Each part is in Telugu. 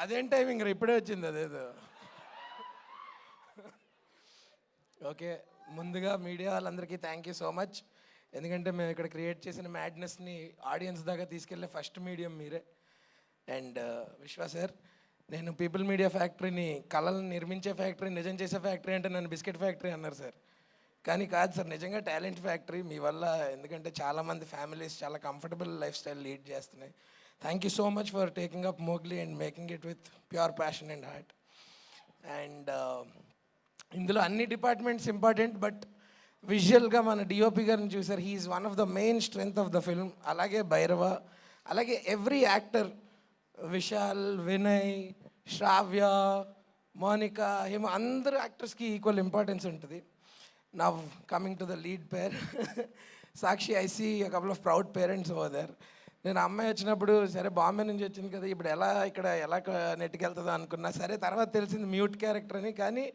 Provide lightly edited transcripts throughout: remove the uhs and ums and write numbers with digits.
అదేం టైమింగ్ రా, ఇప్పుడే వచ్చింది అదేదో. ఓకే, ముందుగా మీడియా వాళ్ళందరికీ థ్యాంక్ యూ సో మచ్. ఎందుకంటే మేము ఇక్కడ క్రియేట్ చేసిన మ్యాడ్నెస్ని ఆడియన్స్ దాకా తీసుకెళ్ళే ఫస్ట్ మీడియం మీరే. అండ్ విశ్వా సార్, నేను పీపుల్ మీడియా ఫ్యాక్టరీని కళలను నిర్మించే ఫ్యాక్టరీ, నిజం చేసే ఫ్యాక్టరీ అంటే నన్ను బిస్కెట్ ఫ్యాక్టరీ అన్నారు సార్. కానీ కాదు సార్, నిజంగా టాలెంట్ ఫ్యాక్టరీ మీ వల్ల. ఎందుకంటే చాలామంది ఫ్యామిలీస్ చాలా కంఫర్టబుల్ లైఫ్ స్టైల్ లీడ్ చేస్తున్నాయి. Thank you so much for taking up Mowgli and making it with pure passion and heart. And ఇందులో అన్ని డిపార్ట్మెంట్స్ ఇంపార్టెంట్, బట్ విజువల్గా మన డిఓపి గారిని చూసారు. He's one of the main strength of the film. అలాగే భైరవ, అలాగే ఎవ్రీ యాక్టర్, విశాల్, వినయ్, శ్రావ్య, మోనికా, హిమ, అందరు యాక్టర్స్కి ఈక్వల్ ఇంపార్టెన్స్ ఉంటుంది. Now coming to the lead pair Sakshi, I see a couple of proud parents over there. నేను అమ్మాయి వచ్చినప్పుడు సరే బాంబే నుంచి వచ్చింది కదా, ఇప్పుడు ఎలా నెట్టుకెళ్తుందో అనుకున్నా. సరే తర్వాత తెలిసింది మ్యూట్ క్యారెక్టర్ అని. కానీ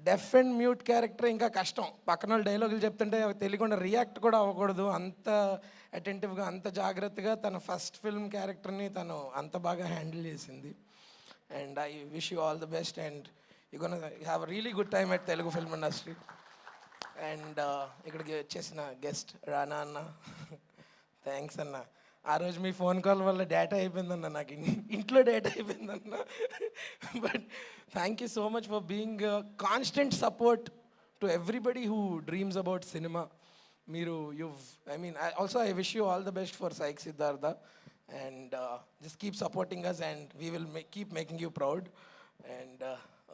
డెఫ్ అండ్ మ్యూట్ క్యారెక్టర్ ఇంకా కష్టం. పక్కన వాళ్ళు డైలాగులు చెప్తుంటే తెలియకుండా రియాక్ట్ కూడా అవ్వకూడదు. అంత అటెంటివ్గా, అంత జాగ్రత్తగా తన ఫస్ట్ ఫిల్మ్ క్యారెక్టర్ని తను అంత బాగా హ్యాండిల్ చేసింది. And I wish you all the best and you gonna have a really good time at Telugu film industry. And ఇక్కడికి వచ్చేసిన గెస్ట్ రానా అన్న, థ్యాంక్స్ అన్న. ఆ రోజు మీ ఫోన్ కాల్ వల్ల డేటా అయిపోయిందన్న, నాకు ఇంట్లో డేటా అయిపోయిందన్న. But thank you so much for being constant support to everybody who dreams about cinema. మీరు also I wish you all the best for Psych Siddhartha. And just keep supporting us and we will keep making you proud. And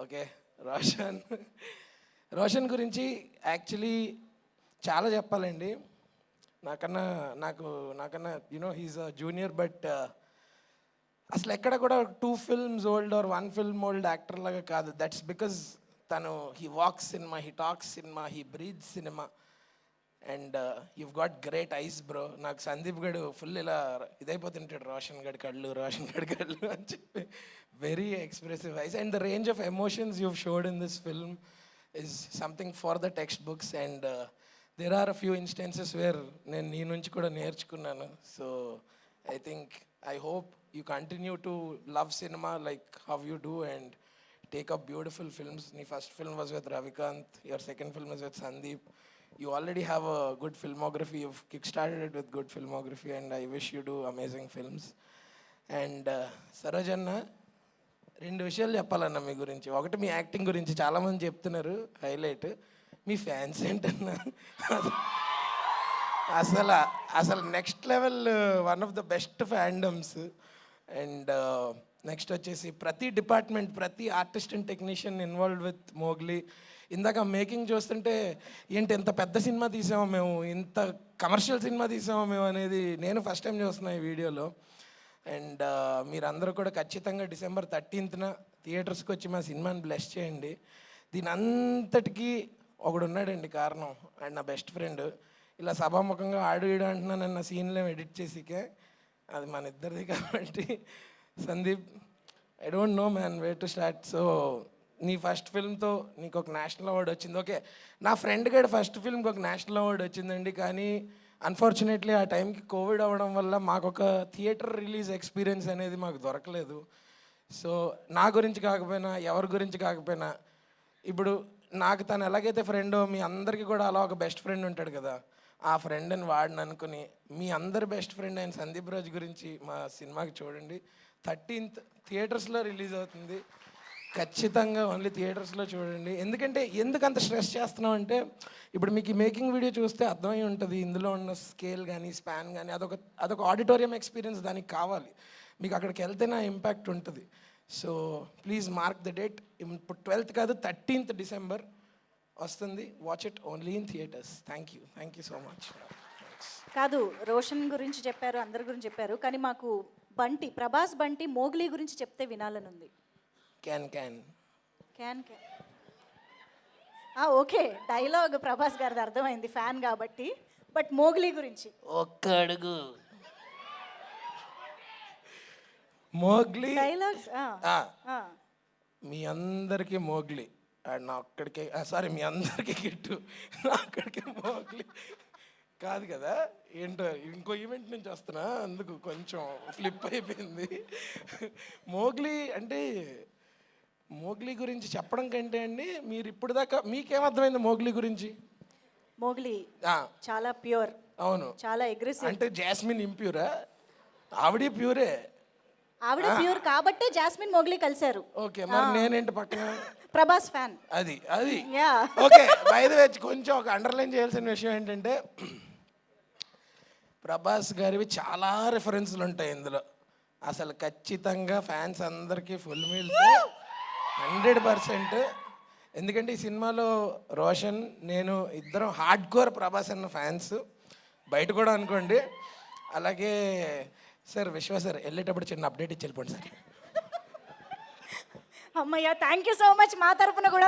okay, Roshan గురించి యాక్చువల్లీ చాలా చెప్పాలండి. నాకన్నా హీస్ అ జూనియర్, బట్ అసలు ఎక్కడ కూడా 2 films old or 1 film old actor లాగా కాదు. దట్స్ బికాజ్ తను he walks cinema, he talks cinema, he breathe cinema. And you've got great eyes బ్రో. నాకు సందీప్ గడు ఫుల్ ఇలా ఇదైపోతుంటాడు, రోషన్ గడి కళ్ళు అని చెప్పి. Very expressive eyes and the range of emotions you've showed in this film is something for the textbooks. And there are a few instances where నేను నీ నుంచి కూడా నేర్చుకున్నాను. So I hope you continue to love cinema like how you do and take up beautiful films. Your first film was with Ravikant, your second film was with Sandeep. You already have a good filmography. You've kickstarted it with good filmography and I wish you do amazing films. And Sarajanna, 2 విషయాలు చెప్పాలన్న మీ గురించి. ఒకటి మీ యాక్టింగ్ గురించి చాలామంది చెప్తున్నారు హైలైట్. మీ ఫ్యాన్స్ ఏంటన్నా, అసలు next level, one of the best fandoms. And next వచ్చేసి ప్రతి డిపార్ట్మెంట్, ప్రతి artist and technician involved with Mowgli. ఇందాక మేకింగ్ చూస్తుంటే ఏంటి ఎంత పెద్ద సినిమా తీసామో మేము, ఇంత కమర్షియల్ సినిమా తీసామో మేము అనేది నేను ఫస్ట్ టైం చూస్తున్నా ఈ వీడియోలో. అండ్ మీరందరూ కూడా ఖచ్చితంగా December 13th థియేటర్స్కి వచ్చి మా సినిమాని బ్లెస్ చేయండి. దీని అంతటికీ ఒకడు ఉన్నాడండి కారణం, అండ్ నా బెస్ట్ ఫ్రెండ్. ఇలా సభాముఖంగా ఆడు ఈడు అంటున్నాను నా సీన్లో ఎడిట్ చేసికే, అది మన ఇద్దరిది కాబట్టి. Sandeep, I don't know man way to start. So నీ ఫస్ట్ ఫిల్మ్తో నీకు ఒక నేషనల్ అవార్డు వచ్చింది. ఓకే, నా ఫ్రెండ్ గడి ఫస్ట్ ఫిల్మ్కి ఒక నేషనల్ అవార్డు వచ్చిందండి. కానీ అన్ఫార్చునేట్లీ ఆ టైంకి కోవిడ్ అవ్వడం వల్ల మాకు ఒక థియేటర్ రిలీజ్ ఎక్స్పీరియన్స్ అనేది మాకు దొరకలేదు. సో నా గురించి కాకపోయినా, ఎవరి గురించి కాకపోయినా, ఇప్పుడు నాకు తను ఎలాగైతే ఫ్రెండో మీ అందరికీ కూడా అలా ఒక బెస్ట్ ఫ్రెండ్ ఉంటాడు కదా, ఆ ఫ్రెండ్ అని వాడిని అనుకుని మీ అందరి బెస్ట్ ఫ్రెండ్ అయిన సందీప్ రాజ్ గురించి మా సినిమాకి చూడండి. 13th థియేటర్స్లో రిలీజ్ అవుతుంది. ఖచ్చితంగా ఓన్లీ థియేటర్స్లో చూడండి. ఎందుకు అంత స్ట్రెస్ చేస్తున్నాం అంటే, ఇప్పుడు మీకు ఈ మేకింగ్ వీడియో చూస్తే అర్థమై ఉంటుంది ఇందులో ఉన్న స్కేల్ కానీ స్పాన్ కానీ. అదొక ఆడిటోరియం ఎక్స్పీరియన్స్ దానికి కావాలి. మీకు అక్కడికి వెళ్తేనే ఆ ఇంపాక్ట్ ఉంటుంది. So please mark the date. ఇప్పుడు 12th కాదు, 13th December వస్తుంది. Watch it only in theatres. Thank you so much. కాదు, రోషన్ గురించి చెప్పారు, అందరి గురించి చెప్పారు, కానీ మాకు ప్రభాస్ బంటి మోగ్లీ గురించి చెప్తే వినాలని ఉంది. క్యాన్ ఓకే, డైలాగ్ ప్రభాస్ గారిది అర్థమైంది, ఫ్యాన్ కాబట్టి. బట్ మోగ్లీ గురించి ఒక్క అడుగు. Mowgli dialogues. మీ అందరికీ మోగ్లీ అండ్ నా ఒక్కడికే, సారీ మీ అందరికీ గిట్టు, నా ఒక్కడికే మోగ్లీ. కాదు కదా, ఏంటో ఇంకో ఈవెంట్ నుంచి వస్తున్నా, అందుకు కొంచెం ఫ్లిప్ అయిపోయింది. మోగ్లీ అంటే మోగ్లీ గురించి చెప్పడం కంటే అండి, మీరు ఇప్పుడు దాకా మీకేమర్థమైంది మోగ్లీ గురించి? మోగ్లీ ఆ, చాలా ప్యూర్, అవును. చాలా అగ్రెసివ్. అంటే జాస్మిన్ ఇంప్యూరా? ఆవిడే ప్యూరే. ఆవిడ ప్యూర్ కాబట్టే జాస్మిన్ మోగ్లీ కలిశారు. ఓకే, మరి నేనేంటి పక్కన? ప్రభాస్ ఫ్యాన్. అది అది yeah. Okay. By the way కొంచెం ఒక అండర్లైన్ చేయాల్సిన విషయం ఏంటంటే, ప్రభాస్ గారివి చాలా రిఫరెన్స్లు ఉంటాయి ఇందులో. అసలు ఖచ్చితంగా ఫ్యాన్స్ అందరికీ ఫుల్ మీల్స్ 100%. ఎందుకంటే ఈ సినిమాలో రోషన్ నేను ఇద్దరం హార్డ్ కోర్ ప్రభాస్ అన్న ఫ్యాన్స్, బయట కూడా అనుకోండి. అలాగే సార్ విశ్వ సార్ వెళ్ళేటప్పుడు చిన్న అప్డేట్ ఇచ్చి వెళ్ళిపోండి సార్. అమ్మయ్య, థ్యాంక్ యూ సో మచ్ మా తరపున కూడా.